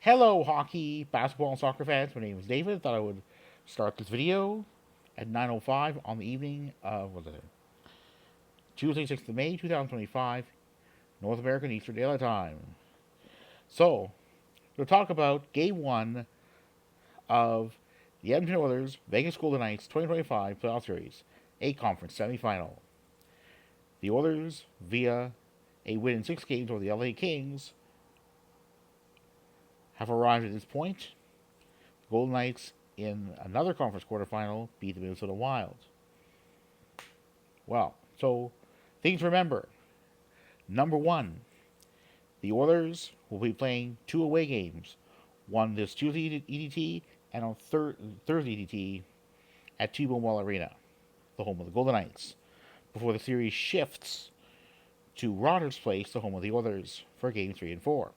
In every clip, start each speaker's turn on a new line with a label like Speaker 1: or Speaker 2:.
Speaker 1: Hello, hockey, basketball, and soccer fans. My name is David. Thought I would start this video at 9:05 on the evening of Tuesday, 6th of May, 2025, North American Eastern Daylight Time. So, we'll talk about Game 1 of the Edmonton Oilers Vegas Golden Knights 2025 Playoff Series, a conference semifinal. The Oilers, via a win in 6 games over the LA Kings, have arrived at this point. The Golden Knights, in another conference quarterfinal, beat the Minnesota Wild. Well, so things to remember. Number one, the Oilers will be playing 2 away games. One this Tuesday EDT and on Thursday EDT at T-Mobile Arena, the home of the Golden Knights, before the series shifts to Rogers Place, the home of the Oilers, for Game 3 and 4.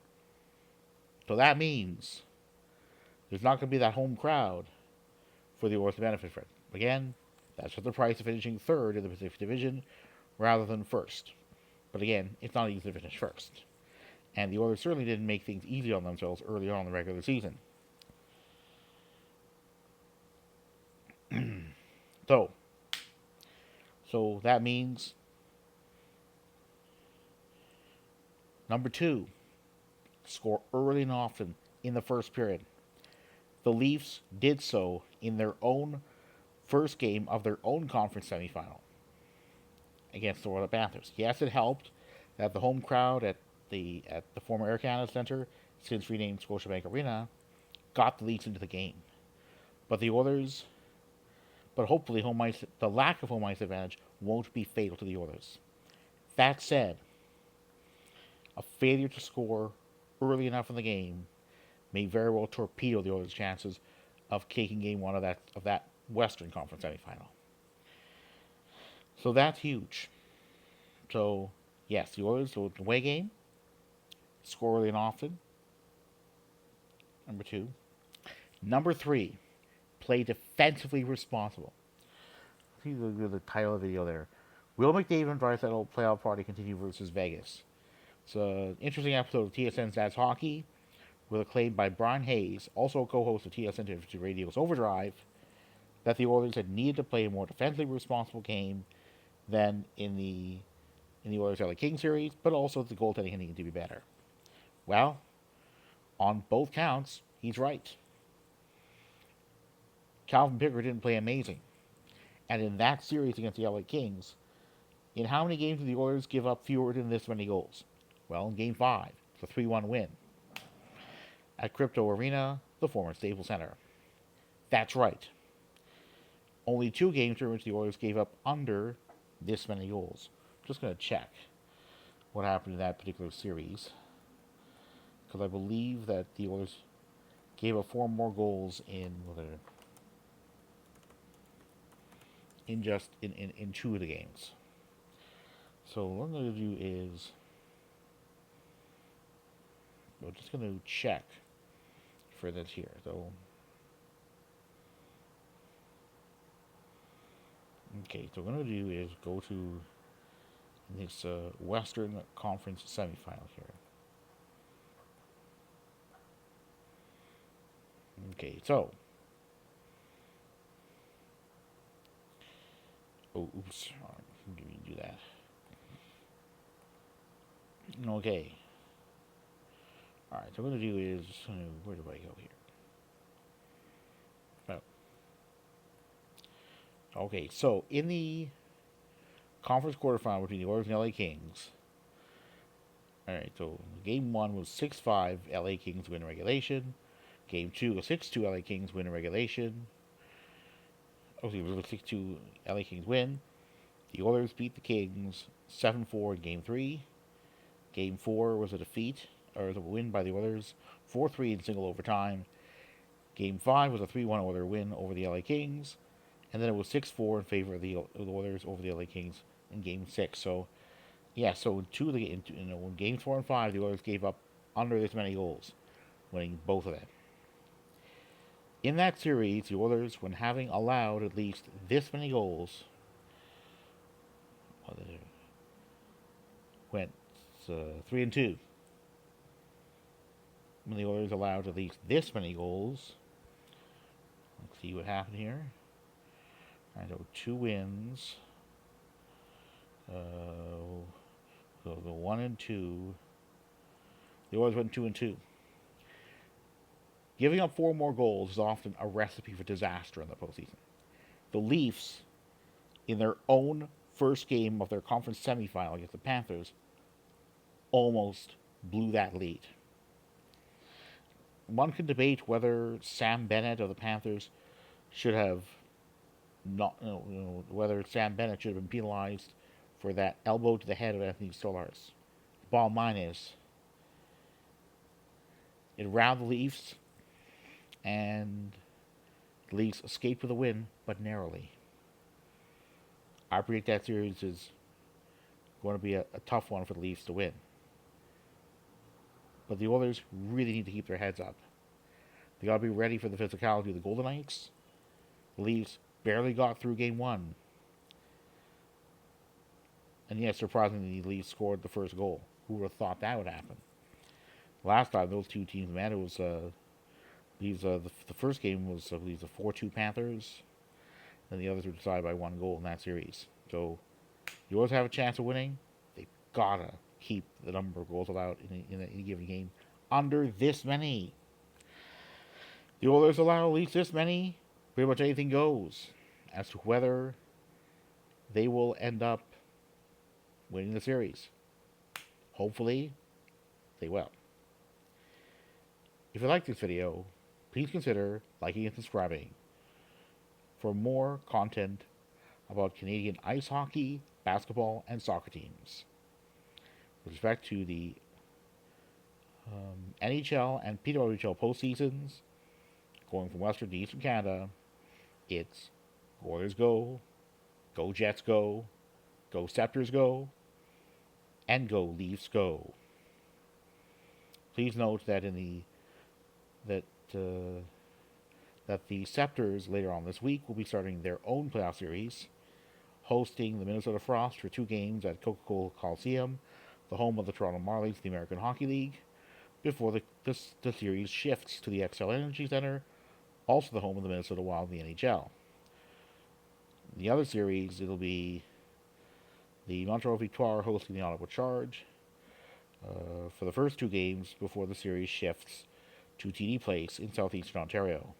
Speaker 1: So that means there's not going to be that home crowd for the Oilers to benefit from. Again, that's just the price of finishing third in the Pacific Division rather than first. But again, it's not easy to finish first. And the Oilers certainly didn't make things easy on themselves early on in the regular season. so that means number two, score early and often in the first period. The Leafs did so in their own first game of their own conference semifinal against the Florida Panthers. Yes, it helped that the home crowd at the former Air Canada Center, since renamed Scotiabank Arena, got the Leafs into the game. But hopefully the lack of home ice advantage won't be fatal to the Oilers. That said, a failure to score early enough in the game may very well torpedo the Oilers' chances of taking Game 1 of that Western Conference semifinal. So that's huge. So, yes, the Oilers, the away game, score early and often. Number two. Number three, play defensively responsible. See the title of the video there. Will McDavid and Draisaitl playoff party continue versus Vegas? It's an interesting episode of TSN's That's Hockey, with a claim by Brian Hayes, also a co-host of TSN Radio's Overdrive, that the Oilers had needed to play a more defensively responsible game than in the Oilers LA King series, but also the goaltending needed to be better. Well, on both counts, he's right. Calvin Pickard didn't play amazing. And in that series against the LA Kings, in how many games did the Oilers give up fewer than this many goals? Well, in Game 5, it's a 3-1 win at Crypto Arena, the former Staples Center. That's right. Only 2 games during which the Oilers gave up under this many goals. I'm just going to check what happened in that particular series, because I believe that the Oilers gave up 4 more goals in 2 of the games. So what I'm going to do is we're just going to check for this here. So okay, so what I'm going to do is go to this Western Conference semifinal here. Okay, so oops, let me do that. Okay. Alright, so what I'm going to do is, where do I go here? Oh. Okay, so in the conference quarterfinal between the Oilers and LA Kings, alright, so Game 1 was 6-5, LA Kings win regulation. Game 2 was 6-2, LA Kings win in regulation. Okay, it was 6-2, LA Kings win. The Oilers beat the Kings 7-4 in Game 3. Game 4 was a defeat, or a win by the Oilers, 4-3 in single overtime. Game 5 was a 3-1 Oilers win over the LA Kings. And then it was 6-4 in favor of the Oilers over the LA Kings in Game 6. So, yeah, so in Games 4 and 5, the Oilers gave up under this many goals, winning both of them. In that series, the Oilers, when having allowed at least this many goals, went 3-2. when the Oilers allowed at least this many goals. Let's see what happened here. I know 2 wins. So the 1 and 2. The Oilers went 2 and 2. Giving up 4 more goals is often a recipe for disaster in the postseason. The Leafs, in their own first game of their conference semifinal against the Panthers, almost blew that lead. One can debate whether Sam Bennett of the Panthers should have not, whether Sam Bennett should have been penalized for that elbow to the head of Anthony Stolarz. The bottom line is, it routed the Leafs, and the Leafs escaped with a win, but narrowly. I predict that series is going to be a tough one for the Leafs to win. But the Oilers really need to keep their heads up. They got to be ready for the physicality of the Golden Knights. The Leafs barely got through Game 1. And yes, surprisingly, the Leafs scored the first goal. Who would have thought that would happen? Last time those two teams met, it was the first game was I believe the 4-2 Panthers, and the others were decided by 1 goal in that series. So you always have a chance of winning. They gotta keep the number of goals allowed in any given game under this many. The Oilers allow at least this many. Pretty much anything goes as to whether they will end up winning the series. Hopefully, they will. If you like this video, please consider liking and subscribing for more content about Canadian ice hockey, basketball, and soccer teams. With respect to the NHL and PWHL postseasons, going from Western to Eastern Canada, it's Warriors go, go Jets go Scepters go, and go Leafs go. Please note that that the Scepters later on this week will be starting their own playoff series, hosting the Minnesota Frost for 2 games at Coca-Cola Coliseum, the home of the Toronto Marlies, the American Hockey League, before the series shifts to the XL Energy Center, also the home of the Minnesota Wild in the NHL. The other series, it'll be the Montreal Victoire hosting the Ottawa Charge for the first 2 games before the series shifts to TD Place in southeastern Ontario.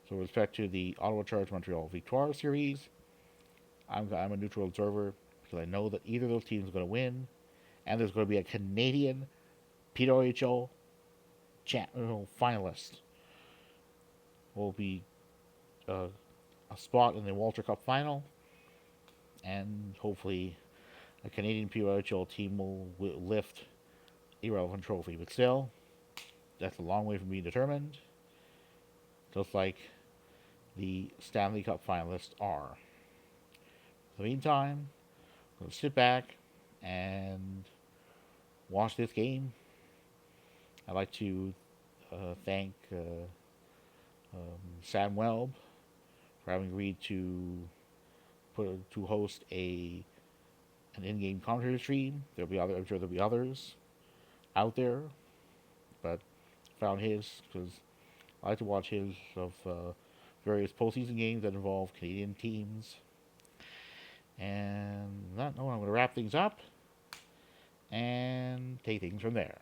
Speaker 1: So with respect to the Ottawa Charge Montreal Victoire series, I'm a neutral observer because I know that either of those teams is going to win, and there's going to be a Canadian PWHL finalist. Will be a spot in the Walter Cup final, and hopefully a Canadian PWHL team will lift a relevant trophy. But still, that's a long way from being determined, just like the Stanley Cup finalists are. In the meantime, I'm going to sit back and watch this game. I'd like to thank Sam Welb for having agreed to host an in-game commentary stream. I'm sure there'll be others out there, but found his because I like to watch his of various postseason games that involve Canadian teams. And I'm going to wrap things up and take things from there.